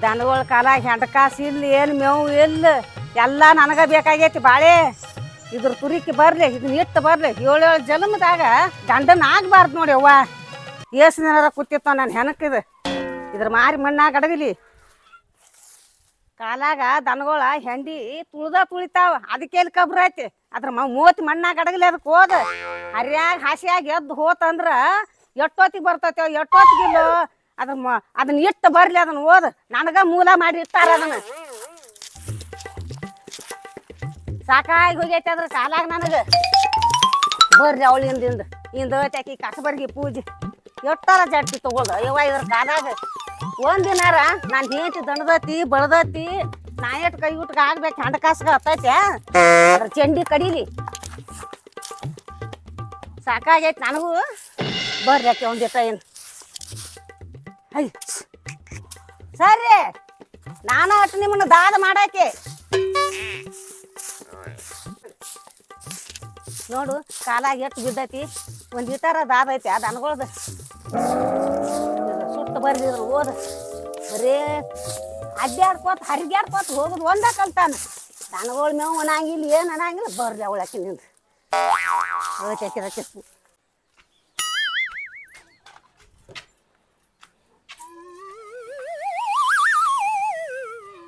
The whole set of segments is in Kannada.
ದನಗಳ ಕಾಲಾಗ ಹೆಂಡಕಾಸು ಇಲ್ಲ ಏನು ಮೇವು ಇಲ್ಲ ಎಲ್ಲ ನನಗ ಬೇಕಾಗೈತಿ ಬಾಳೆ ಇದ್ರ ತುರಿಕಿ ಬರ್ಲಿ ಇದನ್ನ ಇಟ್ಟು ಬರ್ಲಿ 7 ಜನ್ಮದಾಗ ಗಂಡನ ಆಗ್ಬಾರ್ದು ನೋಡಿ ಅವ್ವ ಏಸು ದಿನಾರ ಕೂತಿತ್ತ ನಾನು ಹೆನಕಿದ ಇದ್ರ ಮಾರಿ ಮಣ್ಣಾಗ ಅಡಗಲಿ ಕಾಲಾಗ ದನಗಳ ಹೆಂಡಿ ತುಳಿತಾವ ಅದಕ್ಕೆ ಎಲ್ಲಿ ಕಬ್ರ ಐತಿ ಅದ್ರ ಮೂವತ್ತು ಮಣ್ಣಾಗ ಅಡಗಲಿ ಅದಕ್ಕೆ ಹೋದ ಹರಿಯಾಗ ಹಾಸಿಯಾಗ ಎದ್ದು ಹೋತಂದ್ರ ಎಷ್ಟೊತ್ತಿಗೆ ಬರ್ತೈತೆ ಎಷ್ಟೊತ್ತಿಗಿಲ್ಲ ಅದನ್ನ ಇಟ್ಟು ಬರ್ಲಿ ಅದನ್ನ ಓದ್ ನನಗ ಮೂಲ ಮಾಡಿ ಇಟ್ಟಾರ ಅದನ್ನ ಸಾಕಾಗಿ ಹೋಗೈತಿ ಅದ್ರ ಕಾಲಾಗ ನನಗ ಬರ್ರಿ ಅವಳಿಂದ ಆಕಿ ಕಸಬರ್ಗಿ ಪೂಜೆ ಎಷ್ಟಾರ ಜಡ್ತಿ ತಗೋದ ಯವ್ವ ಇದ್ರ ಕಾಲಾಗ ಒಂದಿನಾರ ನಾನು ಹೇಂತಿ ದಣದತಿ ಬಳದತಿ ನಾ ಎಟ್ ಕೈ ಊಟಕ್ಕೆ ಆಗ್ಬೇಕು ಹಂಡಕಾಸ್ಗ ಹತ್ತೈತೆ ಅದ್ರ ಚೆಂಡಿ ಕಡೀಲಿ ಸಾಕಾಗೈತಿ ನನಗೂ ಬರ್ರಿ ಆಕೆ ಒಂದಿಟ್ಟ ಏನು ಸರಿ ನಾನು ಒಟ್ಟು ನಿಮ್ಮನ್ನ ದಾದ ಮಾಡಾಕೆ ನೋಡು ಕಾಲಾಗ ಎಷ್ಟು ಬಿದ್ದೈತಿ ಒಂದ್ ಇಟಾರ ದಾದ ಐತಿ ಅದು ಅನ್ಕೊಳ್ದ ಸುಟ್ಟು ಬರ್ದಿದ್ರು ಓದ ಬರೇ ಅಡ್ಡಾಡ್ಕೋತ ಹರಿಗ್ಯಾಡ್ಕೋತ ಹೋಗುದು ಒಂದ ಕಲ್ತಾನ ದನಗಳ ಮೇವು ಅನ್ನಂಗಿಲ್ಲ ಏನು ಅನ್ನಂಗಿಲ್ಲ ಬರ್ರಿ ಅವಳಾಕಿ ನಿಂದು ಹಾಕಿದಕ್ಕೆ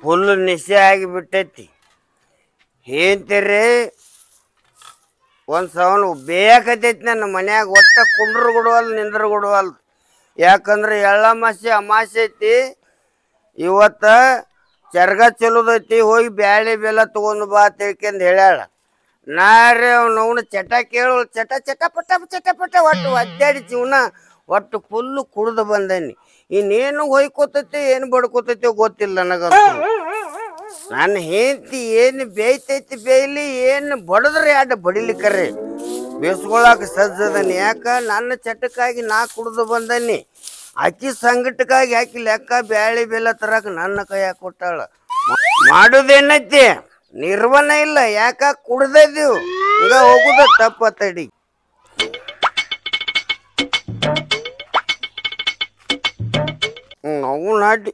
ಫುಲ್ ನಿಶೆ ಆಗಿಬಿಟ್ಟೈತಿ ಏನ್ತೀರಿ ಒಂದು ಸವನು ಬೇಕತೈತಿ ನನ್ನ ಮನ್ಯಾಗ ಒಟ್ಟ ಕುಂಡ್ರು ಕೊಡುವಲ್ ನಿಂದ್ರ ಕೊಡುವಲ್ ಯಾಕಂದ್ರೆ ಎಳ್ಳಮಾಸೆ ಅಮಾಸೆ ಐತಿ ಇವತ್ತ ಚರ್ಗ ಚಲೋದೈತಿ ಹೋಗಿ ಬ್ಯಾಳೆ ಬೆಲ್ಲ ತಗೊಂಡು ಬಾ ತಿಳ್ಕೊಂಡ್ ಹೇಳ್ಯಾಳ ನಾರೇ ಅವ್ನವ್ನ ಚಟ ಕೇಳು ಚಟ ಪಟ ಒಟ್ಟು ಅಡ್ಡಾಡಿ ಜೀವನ ಒಟ್ಟು ಫುಲ್ಲು ಕುಡ್ದು ಬಂದೇನಿ ಇನ್ನೇನು ಹೊಯ್ಕೋತೈತಿ ಏನು ಬಡ್ಕೋತೈತಿ ಗೊತ್ತಿಲ್ಲ ನನಗಂತೂ ನನ್ನ ಹೆಂಡತಿ ಏನು ಬೇಯ್ತೈತಿ ಬೇಯ್ಲಿ ಏನು ಬಡದ್ರೆ ಅಡ್ಡ ಬಡಿಲಿಕ್ಕರೆ ಬೇಸ್ಕೊಳಕ ಸಜ್ಜದನಿ ಯಾಕ ನನ್ನ ಚಟಕ್ಕಾಗಿ ನಾ ಕುಡ್ದು ಬಂದನಿ ಅಕ್ಕಿ ಸಂಗಟಕ್ಕಾಗಿ ಹಾಕಿ ಲೆಕ್ಕ ಬ್ಯಾಳಿ ಬೆಲ್ಲ ತರಕ ನನ್ನ ಕೈಯಾಗ ಕೊಟ್ಟಾಳ ಮಾಡುದೇನೈತಿ ನಿರ್ವಹಣ ಇಲ್ಲ ಯಾಕ ಕುಡ್ದಿದ್ದೀವಿ ಈಗ ಹೋಗುದ ತಪ್ಪ ತಡಿ ನಾವು ನಾಟಿ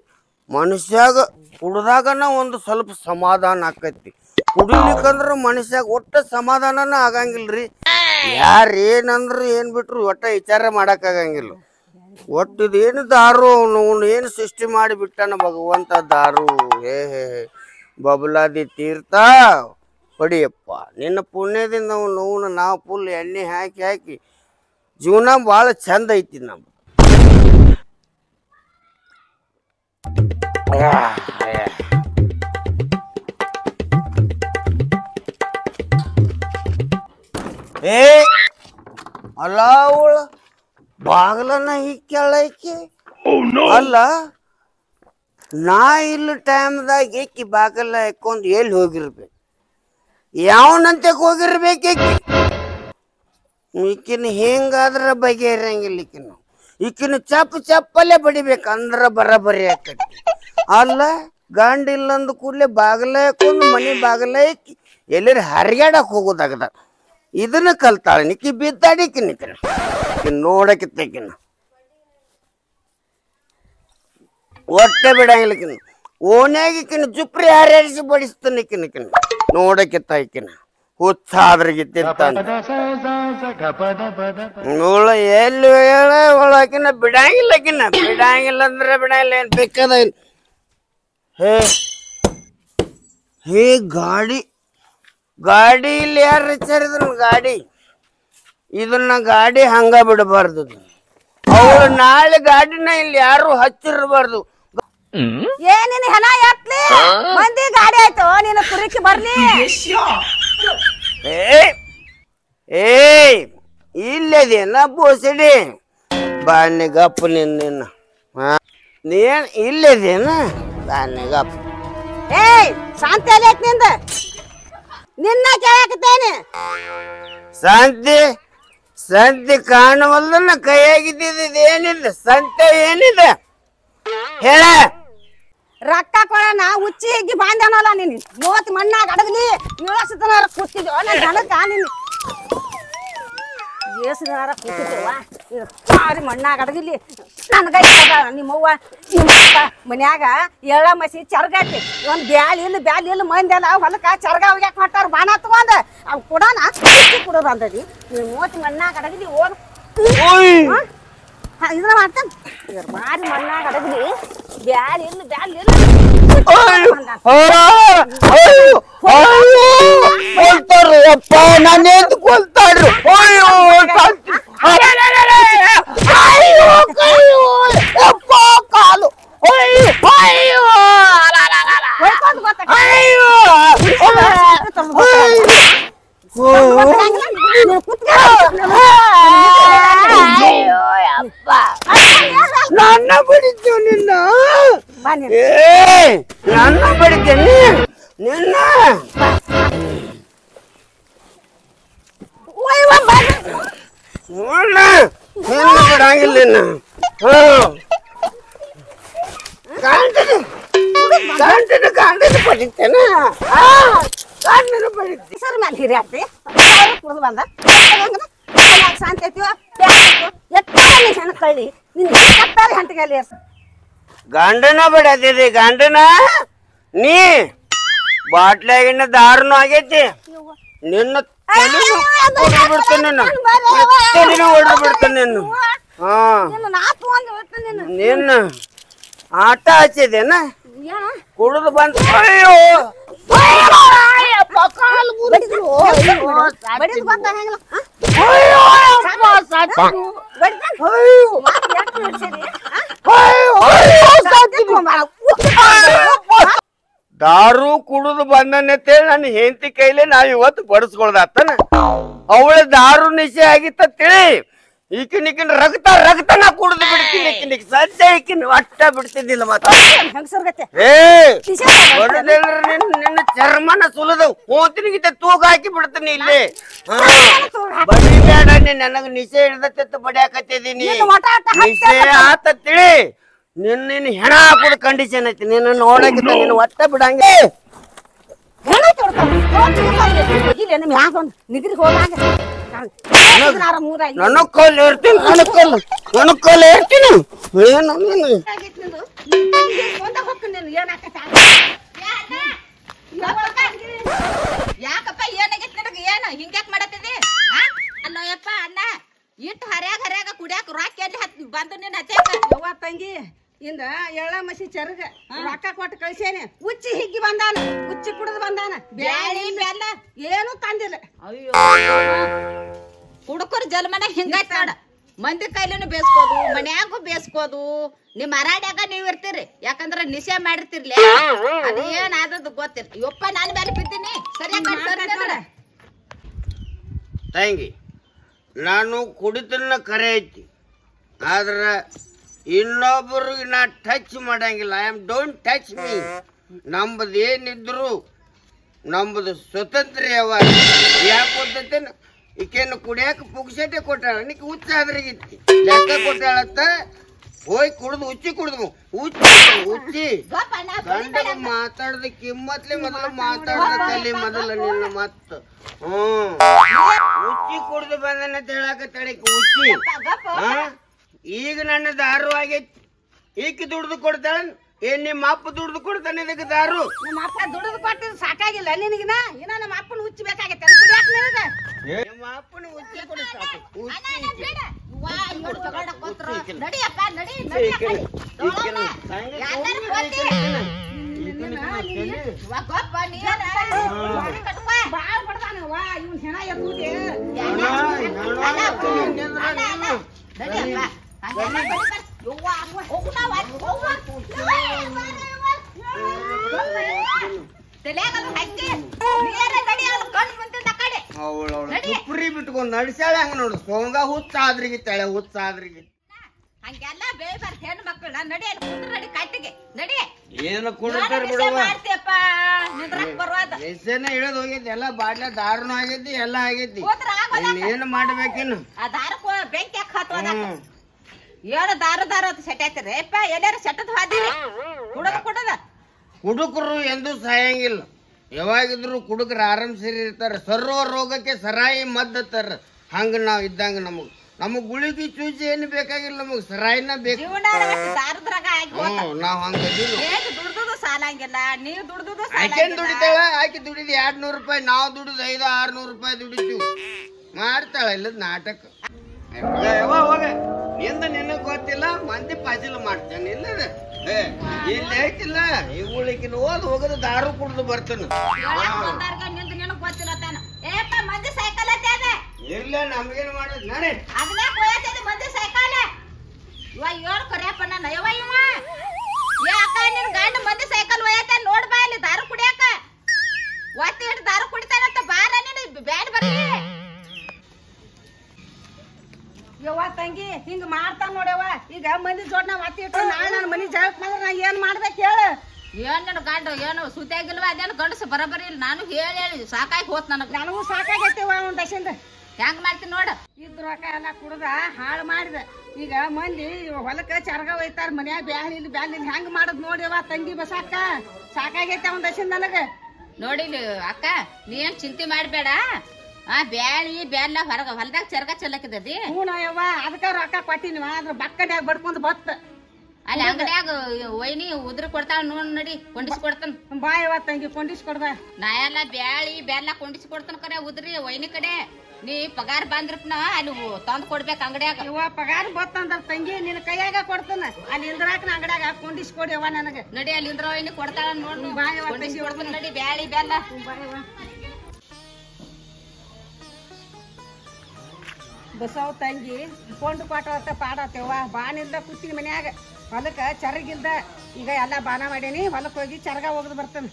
ಮನುಷ್ಯಾಗ ಕುಡ್ದಾಗನ ಒಂದು ಸ್ವಲ್ಪ ಸಮಾಧಾನ ಆಕೈತಿ ಕುಡಿಲಿಕ್ಕಂದ್ರ ಮನುಷ್ಯಾಗ ಒಟ್ಟ ಸಮಾಧಾನನ ಆಗಂಗಿಲ್ರಿ ಯಾರ ಏನಂದ್ರು ಏನ್ ಬಿಟ್ರು ಒಟ್ಟ ವಿಚಾರ ಮಾಡಕ್ ಆಗಂಗಿಲ್ಲ ಒಟ್ಟು ಇದೇನು ದಾರು ಅವನು ಏನು ಸೃಷ್ಟಿ ಮಾಡಿ ಬಿಟ್ಟಾನ ಭಗವಂತ ದಾರು ಹೇ ಬಬಲಾದಿ ತೀರ್ಥ ಪಡಿಯಪ್ಪ ನಿನ್ನ ಪುಣ್ಯದಿಂದ ಅವನು ನಾವು ಫುಲ್ ಎಣ್ಣೆ ಹಾಕಿ ಜೀವನ ಭಾಳ ಚಂದ ಐತಿ ನಮ್ದು ಏ ಅಲ್ಲ ಅವಳ ಬಾಗಲನ್ನ ಹಿಕ್ಕಿ ಅಲ್ಲ ನಾ ಇಲ್ಲ ಟೈಮ್ದಾಗ ಏಕಿ ಬಾಗಲ ಹಾಕೊಂಡ್ ಎಲ್ಲಿ ಹೋಗಿರ್ಬೇಕು ಯಾವನಂತೆ ಹೋಗಿರ್ಬೇಕು ಈಕಿನ ಹೆಂಗಾದ್ರ ಬಗೆಹರಂಗಿಲ್ಲ ಈಕಿನ ಚಪ್ಪಲ್ಲೇ ಬಡಿಬೇಕು ಅಂದ್ರ ಬರಬರಿ ಆಕತಿ ಅಲ್ಲ ಗಂಡ ಇಲ್ಲಂದ ಕೂಡಲೇ ಬಾಗಲ ಹಾಕೊಂಡು ಮನೆ ಬಾಗಲ ಹಾಕಿ ಎಲ್ಲರ ಹರಿಗಾಡಕ್ ಹೋಗೋದಾಗದ ಇದನ್ನ ಕಲ್ತಾಳ ನಿಕ್ಕಿ ಬಿದ್ದಾಡಿಕಿನ ನೋಡಕಿತ್ತಕಿನ ಒಟ್ಟೆ ಬಿಡಂಗಿಲ್ಲಕಿನ ಓನ್ಯಾಗಿಕಿನ ಜುಪ್ರಿ ಹಾರಿಸಿ ಬಡಿಸ್ತಾನಿಕಿನ ನೋಡಕಿತ್ತ ಈಕಿನ ಹುಚ್ಚಾದ್ರಗಿತ್ತಿತ್ತ ನೋಳ ಎಲ್ಲಿ ಹೇಳ ಒಳಕಿನ ಬಿಡಂಗಿಲ್ಲಕಿನ ಬಿಡಂಗಿಲ್ಲ ಅಂದ್ರೆ ಬಿಡಂಗಿಲ್ಲ ಏನ್ ಬೇಕದ ಹೇ ಗಾಡಿ ಇಲ್ಲಿ ಯಾರು ಹಚ್ಚಾರಿದ್ರ ಗಾಡಿ ಇದನ್ನ ಗಾಡಿ ಹಂಗ ಬಿಡಬಾರ್ದು ಅವಳು ನಾಳೆ ಗಾಡಿನ ಇಲ್ಲಿ ಯಾರು ಹಚ್ಚಿರಬಾರ್ದು ಏನಿನ ಹೆಣ ಎತ್ಲಿ ಮಂದಿ ಗಾಡಿ ಆಯ್ತು ನೀನು ಕುರಿಕಿ ಬರ್ಲಿ ಇಲ್ಲದೇನ ಬೋಸಡಿ ಬಾನಿಗಪ್ಪ ನಿನ್ನ ನೀನ್ ಇಲ್ಲದೇನ ಬಾನಿಗಪ್ಪ ಶಾಂತಿ ಅಲ್ಲಿ ನಿಂದ ನಿನ್ನ ಕೇಳಾಕತ್ತೇನೆ ಸಂತೆ ಕಾಣವಲ್ದನ್ನ ಕೈಯಾಗಿದ್ದ ಏನಿದೆ ಸಂತೆ ಏನಿದೆ ಹೇಳ ರೊಕ್ಕ ಕೊಡೋಣ ಹುಚ್ಚಿ ಹಿಗ್ಗಿ ಬಾಂಧವನಲ್ಲ ನೀನು 30 ಮಣ್ಣಾಗ ಅಡಗಲಿ 7 ಕೂತಿದ್ಯೋ ಜನಕ್ಕ ನೀನು ಏಸುನಾರ ಕೂತಿದ್ದೇವ ಭಾರಿ ಮಣ್ಣಾಗ ಅಡಗಿಲ್ಲಿ ನನ್ಗ ನಿಮ್ಮವ್ವ ನಿಮ್ಮಕ್ಕ ಮನ್ಯಾಗ ಎಳ್ಳ ಮಸಿ ಚರ್ಗೈತಿ ಒಂದ್ ಬ್ಯಾಳಿ ಇಲ್ಲ ಮಂದಿ ಅಲ್ಲ ಹೊಲಕ್ಕ ಚರ್ಗ ಹೋಗ್ಯಾಕ ಮಾಡ್ತಾರ ಬಾಣ ತಗೊಂಡ ಅವ್ ಕೊಡೋಣ ಕೊಡೋದು ಅಂದದಿ ನೀವು ಮೂವತ್ತು ಮಣ್ಣಾಗ ಅಡಗಿಲಿ ಹೋಗ್ ಇದನ್ನ ಮಾಡ್ತಾನೆ ಭಾರಿ ಮಣ್ಣಾಗ ಅಡಗಿಲಿ ಬ್ಯಾಳಿ ಇಲ್ಲ ಕೊಲ್ತಾರಪ್ಪ ನಾನು ಎಂದು ಕೊಲ್ತಾಡ್ರು ಅಪ್ಪ ಕಾಲು ನನ್ನ ಬಡಿತು ನಿನ್ನ ನನ್ನ ಬಡಿತೇನೆ ನಿನ್ನ ಬಿಡಂಗಿಲ್ಲ ನಿನ್ನ ಕಾಂಟನ ಬಡಿತೇನೆ ಕಾಂಟನ ಬಡಿತಿ ಸರ್ ಮೇಲೆ ಹಿರಿ ಆಗ್ತಿ ಕುಡಿದು ಬಂದ ಶಾಂತಿ ಐತಿವ ಹೆಣ್ಣು ಕಳ್ಳಿ ನಿನ್ ಕಟ್ಟಾರಿ ಹಂಟಿಗೆ ಅಲ್ಲಿ ಗಂಡನ ಬಿಡದಿರಿ ಗಂಡನ ನೀ ಬಾಟ್ಲಾಗಿನ ದಾರುನು ಆಗೈತಿ ನಿನ್ನ ಬಿಡ್ತೇನೆ ಹೊಡೆದು ಬಿಡ್ತೇನೆ ನಿನ್ನ ಹಾ ನಿನ್ನ ಆಟ ಹಚ್ಚಿದೇನ ಕುಡಿದು ಬಂದ ಅಯ್ಯೋ ದಾರು ಕುಡಿದು ಬಂದನಂತೇಳಿ ನನ್ನ ಹೆಂಡತಿ ಕೈಲಿ ನಾವ್ ಇವತ್ತು ಬಡಿಸ್ಕೊಳ್ದಾತನ ಅವಳ ದಾರು ನಿಶೆ ಆಗಿತ್ತ ತಿಳಿ ಈಕಿನ ರಕ್ತ ನಾ ಕುಡಿದು ಬಿಡ್ತೀನಿ ಈಕಿನಿಗೆ ಸದ್ಯ ಈಕಿನ ಒಟ್ಟ ಬಿಡ್ತಿದ್ದಿಲ್ಲ ಮತ್ತೆ ನಿನ್ನ ಚರ್ಮನ ಸುಲದ ಹೋತಿನಿಗಿಂತ ತೂಗ ಹಾಕಿ ಬಿಡ್ತೀನಿ ಇಲ್ಲಿ ಬಡಿ ಬೇಡ ನೀ ನನಗ ನಿಶೆ ಹಿಡ್ದತ್ತ ಬಡಿಯಾಕತ್ತಿದೀನಿ ನಿಶೆ ಆತ ತಿಳಿ ನಿನ್ನ ಹೆಣ ಹಾಕೋದು ಕಂಡೀಷನ್ ಐತಿ ನಿನ್ನ ನೋಡಕ್ಕಿಂತ ನಿನ್ನ ಒಟ್ಟ ಬಿಡಂಗ ನನ್ನ ಕಲ್ಲು ಇರ್ತೀನಿ ನನ್ನ ಕಲ್ಲು ಇರ್ತೀನಿ ಏನು ನೀನು ಯಾಕಪ್ಪ ಏನಾಗೈತಿ ನನಗೆ ಏನು ಹಿಂಗ್ಯಾಕ್ ಮಾಡತ್ತಿದಿ ಅಲ್ಲೋಯಪ್ಪ ಅಣ್ಣ ಇಟ್ಟು ಹರ್ಯಾಗ ಕುಡಿಯಾಕ ರೊಕ್ಕ ಎಲ್ಲಿ ಬಂದು ನೀನ್ ಯವ್ವ ತಂಗಿ ಇಂದ ಎಳ್ಳ ಮಸಿ ಚರ್ಗ ರೊಕ್ಕ ಕೊಟ್ಟು ಕಳ್ಸೇನೆ ಉಚ್ಚಿ ಹಿಗ್ಗಿ ಬಂದಾನ ಉಚ್ಚಿ ಕುಡಿದು ಬಂದಾನ ಬ್ಯಾಳಿ ಬೆಲ್ಲ ಏನು ತಂದಿಲ್ಲ ಅಯ್ಯೋ ಹುಡುಕರ್ ಜನ್ಮನ ಹಿಂಗೈತ್ ನೋಡ ಮಂದಿ ಕೈಲಿನೂ ಬೇಸ್ಕೋದು ಮನ್ಯಾಗೂ ಬೇಸ್ಕೋದು ನಿಮ್ ಮರಾಡ್ಯಾಗ ನೀವ್ ಇರ್ತೀರಿ ಯಾಕಂದ್ರ ನಿಶೆ ಮಾಡಿರ್ತಿರ್ಲಿ ಅದ ಏನ್ ಆದದ್ದು ಗೊತ್ತಿಲ್ಲ ಯಪ್ಪ ನಾನ್ ಮೇಲೆ ಬಿದ್ದೀನಿ ಸರಿಯಾಗಿ ತಂಗಿ ನಾನು ಕುಡಿತನ ಕರೆ ಐತಿ ಆದ್ರ ಇನ್ನೊಬ್ಬರಿಗೆ ನಾ ಟಚ್ ಮಾಡಂಗಿಲ್ಲ I am don't touch me ನಮ್ಮದು ಏನಿದ್ರು ನಮ್ಮದು ಸ್ವತಂತ್ರ ಯಾವಾಗ ಯಾಕೆ ಗೊತ್ತೈತೇನು ಈಕೇನು ಕುಡಿಯಾಕ ಪುಗ್ಸಟೆ ಕೊಟ್ಟಾಳ ನಿಕ್ಕೆ ಹುಚ್ಚ ಆದ್ರಿಗಿತ್ತಿ ಲೆಕ್ಕ ಕೊಟ್ಟಾಳತ್ತ ಹೋಗಿ ಕುಡ್ದು ಹುಚ್ಚಿ ಗಂಡಗ ಮಾತಾಡ್ದ ಕಿಮ್ಮತ್ಲೆ ಮೊದಲು ಮಾತಾಡ್ದ ಕಲಿ ಮೊದಲ ನಿನ್ನ ಮತ್ತ ಹುಚ್ಚಿ ಕುಡ್ದು ಬಂದನ ಹೇಳಾಕತ್ತಾಳಕ್ಕೆ ಹುಚ್ಚಿ ಈಗ ನನ್ನ ದಾರು ಆಗೈತಿ ಈಕಿ ದುಡ್ದು ಕೊಡ್ತಾಳ ಏನ್ ನಿಮ್ಮ ಅಪ್ಪ ದುಡ್ದು ಕೊಡ್ತಾನೆ ಇದಕ್ಕೆ ದಾರು ನಮ್ಮ ಅಪ್ಪ ದುಡಿದು ಕೊಟ್ಟಿದ್ದು ಸಾಕಾಗಿಲ್ಲ ನಿನಗಿನ ಇನ್ನ ನಮ್ಮ ಅಪ್ಪನ ಹುಚ್ಚಿ ಬೇಕಾಗೈತೆ ನಿಮ್ಮ ಅಪ್ಪನ ಹುಚ್ಚಿ ಕೊಡ ಸಾಕು ಉಪ್ರಿ ಬಿಟ್ಕೊಂಡ್ ನಡ್ಸ್ಯಾಳ ಹಂಗ ನೋಡು ಸೋಂಗ ಹುಚ್ಚಾದ್ರಿಗಿತ್ತಾಳೆ ಹಂಗೆಲ್ಲ ಬೇಯ್ಬಾರ್ದು ಹೆಣ್ಣು ಮಕ್ಕಳ ನಡಿ ನಡಿ ಕಟ್ಟಿಗೆ ನಡಿ ಏನು ಕುಡಿತಾರ ಬಿಡುವ ಎಷ್ಟೇನೆ ಇಳದ್ ಹೋಗೈತಿ ಎಲ್ಲ ಬಾಡ್ಲ ದಾರುನು ಆಗೈತಿ ಎಲ್ಲ ಆಗೈತಿ ಏನು ಮಾಡ್ಬೇಕೇನು ಆ ದಾರಕ್ಕ ಬೆಂಕಿ ಏನು ದಾರ ಸೆಟ್ಟಾಯ್ತಿರಿ ಅಪ್ಪ ಎಲ್ಲಾರ ಸೆಟ್ಟದ್ ಹಾದಿರಿ ಕುಡದ ಕುಡುಕರು ಎಂದೂ ಸಾಯಂಗಿಲ್ಲ ಯಾವಾಗಿದ್ರು ಕುಡುಕರು ಆರಾಮ್ ಸೇರಿ ಇರ್ತಾರ ಸರ್ವ ರೋಗಕ್ಕೆ ಸರಾಯಿ ಮದ್ದತ್ತಾರ ಹಂಗ ನಾವ್ ಇದ್ದಂಗ ನಮಗ್ ಗುಳಿಗಿ ಚೂಚಿ ಏನು ಬೇಕಾಗಿಲ್ಲ, ನಮಗ್ ಸರಾಯಿನ ಬೇಕು. ದಾರದ್ರಾಗ ನಾವ್ ಹಂಗ ದುಡ್ದು ಸಾಲಂಗಿಲ್ಲ, ನೀವ್ ದುಡ್ದು ಆಕೆನ್ ದುಡಿತಾಳ, ಆಕೆ ದುಡಿದ್ 200 ರೂಪಾಯಿ, ನಾವ್ ದುಡಿದ್ 500-600 ರೂಪಾಯಿ ದುಡಿತೀವಿ. ಮಾಡ್ತಾಳ ಇಲ್ಲದ ನಾಟಕ. ಹೋಗ ನಿಂದ ನಿನಗ್ ಗೊತ್ತಿಲ್ಲ, ಮಂದಿ ಪಾಜಿಲ್ ಮಾಡ್ತಾನೆ ಇಲ್ಲದ ಇಲ್ಲಿ ಐತಿಲ್ಲ ಈ ಉಳಿಕಿನ ಹೋಗದ ದಾರು ಕುಡ್ದು ಬರ್ತಾನ. ನಿಂದ ನಿನಗ್ ಗೊತ್ತಿಲ್ಲ ತಾನ. ಏಪ್ಪ ಮಂದಿ ಸೈಕಲ್ ಐತೆ ಇಲ್ಲ, ನಮ್ಗೇನ್ ಮಾಡೋದ್ ನಡೆ. ಅದನ್ನೇ ಕೊಯ್ತೈತಿ ಮಂದಿ ಸೈಕಲ್. ಇವ ಏನ್ ಕರಿಯಪ್ಪ ನನ್ನ ಇವ ಯಾಕ ನಿನ್ ಗಂಡ ಮಂದಿ ಸೈಕಲ್ ಒಯ್ಯತ ನೋಡ್ಬಾ ಇಲ್ಲಿ ದಾರು ಕುಡಿಯಾಕ. ಒತ್ತಿ ಇಟ್ಟು ದಾರು ಕುಡಿತಾನಂತ ಬಾರ ನೀನು ಬ್ಯಾಡ್ ಬರ್ಲಿ. ಯವ್ವ ತಂಗಿ ಹಿಂಗ ಮಾಡ್ತಾನ ನೋಡ್ಯವ. ಈಗ ಮಂದಿ ಜೋಡ್ ನಾವ್ ಅತ್ತಿ ಇಟ್ಟು ನಾಳೆ ನನ್ನ ಮನಿ ಜಾಗಕ್ ಬಂದ್ರ ನಾ ಏನ್ ಮಾಡ್ಬೇಕು ಹೇಳು? ಏನ್ ನನ್ ಗಂಡ ಏನು ಸುದ್ದಿಯಾಗಿಲ್ವ? ಅದೇನು ಗಂಡಸ ಬರಬರಿ ಇಲ್ಲ. ನಾನು ಹೇಳಿ ಸಾಕಾಗಿ ಹೋತ್ ನನಗೂ ಸಾಕಾಗೈತಿವ ಒಂದ್ ದಶಿಂದ. ಹೆಂಗ್ ಮಾಡ್ತೀನಿ ನೋಡ. ಇದ್ ರೊಕ್ಕ ಎಲ್ಲ ಕುಡ್ದ ಹಾಳು ಮಾಡಿದ. ಈಗ ಮಂದಿ ಹೊಲಕ್ಕ ಚರಗ ಒಯ್ತಾರ, ಮನ್ಯಾಗ ಬ್ಯಾಲ್ ಇಲ್ಲಿ ಹೆಂಗ್ ಮಾಡದ್ ನೋಡ್ಯವ ತಂಗಿ ಬಸಾಕ. ಸಾಕಾಗೈತೆ ಒಂದ್ ದಶಿಂದ ನನಗ. ನೋಡಿಲಿ ಅಕ್ಕ, ನೀ ಏನ್ ಚಿಂತೆ ಮಾಡ್ಬೇಡ. ಬ್ಯಾಳಿ ಬ್ಯಾಲ್ಲ ಹೊರಗ ಹೊಲದಾಗ ಚರಗ ಚೆಲ್ಲಕಿದದಿ. ಹ್ಞೂ ಯವ್ವ, ಅದಕ್ಕ ರೊಕ್ಕ ಕೊಟ್ಟಿನಿವ. ಅದ್ರ ಬಕ್ಕಡ್ಯಾಗ ಬಡ್ಕೊಂಡ್ ಬತ್ತ ಅಲ್ಲಿ ಅಂಗಡ್ಯಾಗ ವೈನಿ ಉದ್ರಿ ಕೊಡ್ತಾಳ ನೋಡ್, ನಡಿ ಕೊಂಡಿಸಿ ಕೊಡ್ತಾನ. ಬಾ ಯವ್ವ ತಂಗಿ ಕೊಂಡಿಸ್ ಕೊಡ್ದ. ನಾ ಎಲ್ಲ ಬ್ಯಾಳಿ ಬ್ಯಾಲ್ಲ ಕೊಂಡಿಸಿ ಕೊಡ್ತಾನ ಕರೆ ಉದ್ರಿ ವೈನಿ ಕಡೆ. ನೀ ಪಗಾರ ಬಂದ್ರಪ್ನ ಅಲ್ಲಿ ತಂದ್ ಕೊಡ್ಬೇಕು ಅಂಗಡ್ಯಾಗ. ಯವ್ವ ಪಗಾರ ಬತ್ತಂದ್ರ ತಂಗಿ ನಿನ್ ಕೈಯಾಗ ಕೊಡ್ತಾನ. ಅಲ್ಲಿ ಇಂದ್ರಾಕನ ಅಂಗಡ್ಯಾಗ ಕೊಂಡಿಸ್ ಕೊಡ್ಯವ್ವ ನನಗ. ನಡಿ ಅಲ್ಲಿ ಇಂದ್ರ ವೈನಿ ಕೊಡ್ತಾಳ ನೋಡ್, ಬಾ ಯವ್ವ ಕೊಂಡಿಸಿ ಕೊಡ್ತಾನ. ನಡಿ ಬ್ಯಾಳಿ ಬ್ಯಾಲ್ಲ. ಬಸವ್ ತಂಗಿ ಕೊಂಡು ಕೊಟ್ಟ ಪಾಡತ್ತೇವ. ಬಾನಿಲ್ದ ಕೂತೀನಿ ಮನ್ಯಾಗ, ಹೊಲಕ್ಕ ಚರಗಿಲ್ದ. ಈಗ ಎಲ್ಲ ಬಾನ ಮಾಡೇನಿ, ಹೊಲಕ್ ಹೋಗಿ ಚರಗ ಹೋಗದ್ ಬರ್ತಾನ.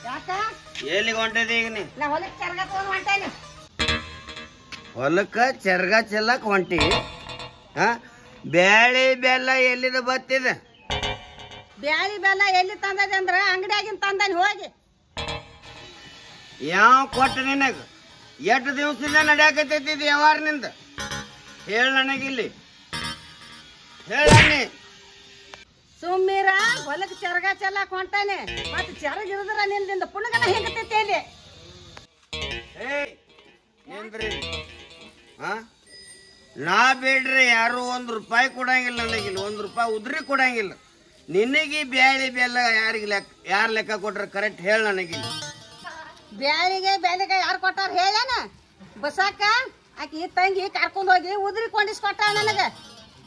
ಯಾಕ ಎಲ್ಲಿಗೆ ಹೊಂಟದಿ ಈಗ ನೀ? ನಾ ಹೊಲಕ್ ಚರಗ ತಗೊಂಡ್ ಹೊಂಟೇನಿ. ಹೊಲಕ್ಕ ಚರ್ಗ ಚೆಲ್ಲಕ್ ಹೊಂಟಿ? ಬ್ಯಾಳಿ ಬೆಲ್ಲ ಎಲ್ಲಿದ ಬತ್ತಿದೆ? ಬ್ಯಾಳಿ ಬೆಲ್ಲ ಎಲ್ಲಿ ತಂದದೆ ಅಂದ್ರ ಅಂಗಡಿಯಾಗಿನ್ ತಂದಾನಿ ಹೋಗಿ. ಯಾವ ಕೊಟ್ಟ ನಿನಗ? ಎಷ್ಟು ದಿವಸದಿಂದ ನಡ್ಯಾಕತೈತಿ ವ್ಯವಹಾರನಿಂದ? ಹೇಳ ನನಗಿಲ್ಲಿ, ಹೇಳ. ಸುಮ್ಮೀರ ಹೊಲಕ್ ಚರಗ ಚೆಲ್ಲಕ್ ಹೊಂಟಾನೆ. ಮತ್ ಚರಗ ಇರದ್ರ ನಿಂದ ಪುಣಗನ ಹೆಂಗತೈತಿ ಇಲ್ಲಿ? ನಾ ಬೇಡ್ರಿ ಯಾರು 1 ರೂಪಾಯಿ ಕೊಡಂಗಿಲ್ಲ ನನಗಿಲ್ಲ, 1 ರೂಪಾಯಿ ಉದ್ರಿ ಕೊಡಂಗಿಲ್ಲ. ನಿನಗೆ ಬ್ಯಾಳಿ ಬೆಲ್ಲ ಯಾರು ಲೆಕ್ಕ ಕೊಟ್ರ ಕರೆಕ್ಟ್ ಹೇಳ ನನಗಿಲ್ಲ. ಬ್ಯಾಳಿಗೆ ಬೆಲೆಗೆ ಯಾರು ಕೊಟ್ಟಾರ ಹೇಳೇನ? ಬಸಾಕ ಆಕಿ ತಂಗಿ ಕರ್ಕೊಂಡ್ ಹೋಗಿ ಉದ್ರಿ ಕೊಂಡಿಸ್ಕೊಟ್ಟ ನನಗ.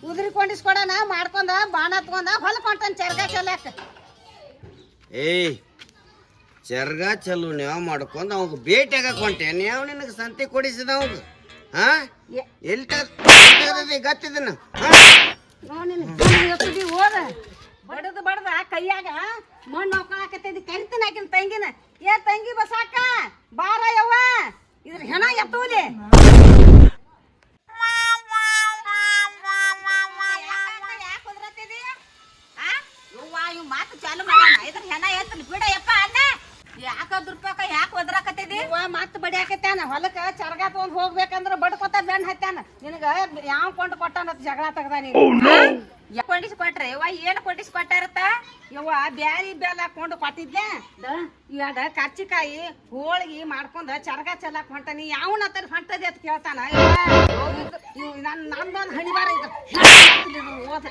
ಉದ್ರಿ ಕೊಂಡಿಸ್ಕೊಡನ ಮಾಡ್ಕೊಂಡ ಬಾಣ ತಗೊಂಡ ಹೊಲಕ್ ಹೊಂಟಾನ ಚರ್ಗ ಚೆಲ್ಲಕ್. ಚರ್ಗ ಚಲು ನೀವು ಮಾಡ್ಕೊಂಡ್ ಅವಾಗ ಭೇಟಿಯಾಗಕ್ ಹೊಂಟೆ ನೀವು? ನಿನಗೆ ಸಂತೆ ಕೊಡಿಸಿದ ಅವಾಗ ಎಲ್ಲಿ ಗತ್ತಿದನ ಹೋದ ಬಡದ್ ಬಡದ ಕೈಯಾಗ ಮಣ್ಣು ಹಾಕೊಳಕತ್ತೈತಿ. ಕರಿತೀನಿ ಆಕಿನ ತಂಗಿನ. ಏ ತಂಗಿ ಬಸಾಕ ಬಾರ ಯವ್ವ, ಇದ್ರ ಹೆಣ ಎತ್ತೂಲಿ. ಮಾತು ಚಾಲು ಮಾಡೋಣ. ಇದ್ರ ಹೆಣ ಎತ್ತಲಿ ಬಿಡ ಯಪ್ಪ ಅಣ್ಣ. ಯಾಕದ್ ರೂಪಾಯಕ ಯಾಕೆ ಒದ್ರಾಕತ್ತಿದಿ? ಮತ್ ಬಡಿಯಾಕತ್ಯಾನ. ಹೊಲಕ್ಕ ಚರಗ ತಗೊಂಡ್ ಹೋಗ್ಬೇಕಂದ್ರ ಬಡ್ಕೊತ ಬೆಣ್ಣ ಹತ್ಯಾನ. ನಿನಗ ಯಾವ ಕೊಂಡು ಕೊಟ್ಟಾನ ಜಗಳ ತೆಗ್ದ ನೀನು. ಕೊಂಡಿಸಿ ಕೊಟ್ರೆ ಯವ್ವ ಏನ್ ಕೊಂಡಿಸಿ ಕೊಟ್ಟಾರತ್ತ? ಯವ್ವ ಬ್ಯಾಳಿ ಬೆಲ್ಲ ಕೊಂಡು ಕೊಟ್ಟಿದ್ದೆ. ಇವಾಗ ಕರ್ಚಿಕಾಯಿ ಹೋಳಿಗೆ ಮಾಡ್ಕೊಂಡ ಚರಗ ಚೆಲ್ಲಕ್ ಹೊಂಟಾನಿ. ಯಾವನ ತರ ಹೊಂಟದಿ ಅಂತ ಕೇಳ್ತಾನ. ನಂದೊಂದು ಹಣಿವಾರ ಇದು ಓದ.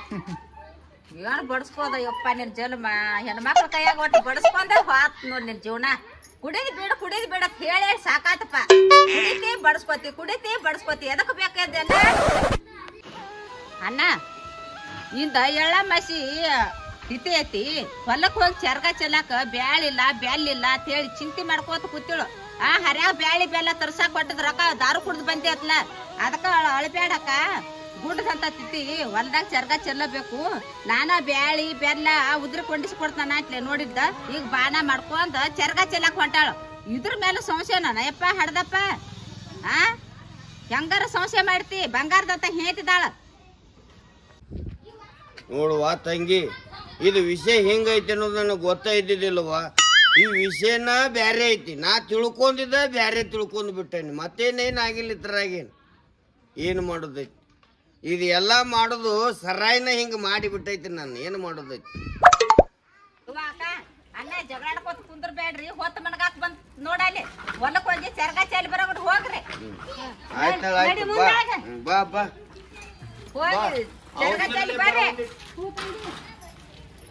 ಏನ್ ಬಡಸ್ಕೋದ ಯಪ್ಪ ನಿನ್ ಜನ್ಮ. ಹೆಣ್ಮಕ್ಳ ಕೈಯಾಗ ಒಟ್ಟು ಬಡಸ್ಕೊಂಡ ಹಾತ್ ನೋಡ್ ನಿನ್ ಜೀವನ. ಕುಡಿದ್ ಬೇಡ ಹೇಳಿ ಸಾಕಾತಪ್ಪ. ಕುಡಿತಿ ಬಡಸ್ಕೋತಿ ಎದಕ್ ಬೇಕಲ್ಲ ಅಣ್ಣ? ಇಂದ ಎಳ್ಳ ಮಸಿ ತಿತಿ ಐತಿ. ಹೊಲಕ್ ಹೋಗಿ ಚರ್ಗ ಚೆಲ್ಲಾಕ ಬ್ಯಾಳಿಲ್ಲ ಬ್ಯಾಲಿಲ್ಲ ಅಂತ ಹೇಳಿ ಚಿಂತೆ ಮಾಡ್ಕೋತ ಕೂತಿಳು. ಹರ್ಯಾಗ ಬ್ಯಾಳಿ ಬೆಲ್ಲ ತರ್ಸಾಕ್ ಕೊಟ್ಟದ ರೊಕ್ಕ ದಾರು ಕುಡ್ದು ಬಂದಿ ಅತ್ಲ. ಅದಕ್ಕ ಅಳಬೇಡಕ್ಕ. ಗುಡ್ಡದಂತ ತಿತ್ತಿ ಹೊಲ್ದಾಗ ಚರ್ಗ ಚೆಲ್ಲಬೇಕು. ನಾನ ಬ್ಯಾಳಿ ಬೆಲ್ಲ ಉದ್ರಿ ಕೊಂಡಿಸಿ ಕೊಡ್ತಾನ ಅಂತ್ಲೆ ನೋಡಿದ್ದ. ಈಗ ಬಾನ ಮಾಡ್ಕೊಂಡ್ ಚರ್ಗ ಚೆಲ್ಲಕ್ ಹೊಂಟಾಳು. ಇದ್ರ ಮೇಲೆ ಸಂಶಯನ ಯಪ್ಪ ಹಡ್ದಪ್ಪ. ಹೆಂಗಾರ ಸಂಶಯ ಮಾಡ್ತಿ? ಬಂಗಾರದಂತ ಹೇಳ್ತಿದ್ದಾಳ ನೋಡುವ ತಂಗಿ, ಇದು ವಿಷಯ ಹೆಂಗೈತಿ ಅನ್ನೋದು ನನಗೆ ಗೊತ್ತಾಯ್ತಿದ್ದಿಲ್ವಾ? ಈ ವಿಷಯನ ಬ್ಯಾರೆ ಐತಿ. ನಾ ತಿಳ್ಕೊಂಡಿದ್ದ ಬ್ಯಾರೆ ತಿಳ್ಕೊಂಡ್ ಬಿಟ್ಟೇನಿ. ಮತ್ತೇನೇನಾಗಿಲ್ಲ ಇದ್ರಾಗೇನು. ಏನು ಮಾಡೋದೈತಿ? ಇದು ಎಲ್ಲ ಮಾಡೋದು ಸರಾಯಿನ ಹಿಂಗೆ ಮಾಡಿಬಿಟ್ಟೈತಿ. ನಾನು ಏನು ಮಾಡೋದೈತಿ? ಅಲ್ಲೇ ಜಗಳಾಡ್ಕೋತ ಕುಂದ್ರಬೇಡ್ರಿ ಹೊತ್ತ ಮನಗಾಕ್ ಬಂದ್ ನೋಡಲ್ಲಿ ಹೊಲಕ್ ಹೋಗಿ ಚರ್ಗ ಚಾಲಿ ಬರೋಬಿಟ್ಟು ಹೋಗ್ರಿ ಆಯ್ತು ನಡಿ ಆಯ್ತು ಮುಂದಾಗ. ಬಾ ಬಾ ಹೋಗಿ ಚರ್ಗ ಚಾಲಿ ಬರ್ರಿ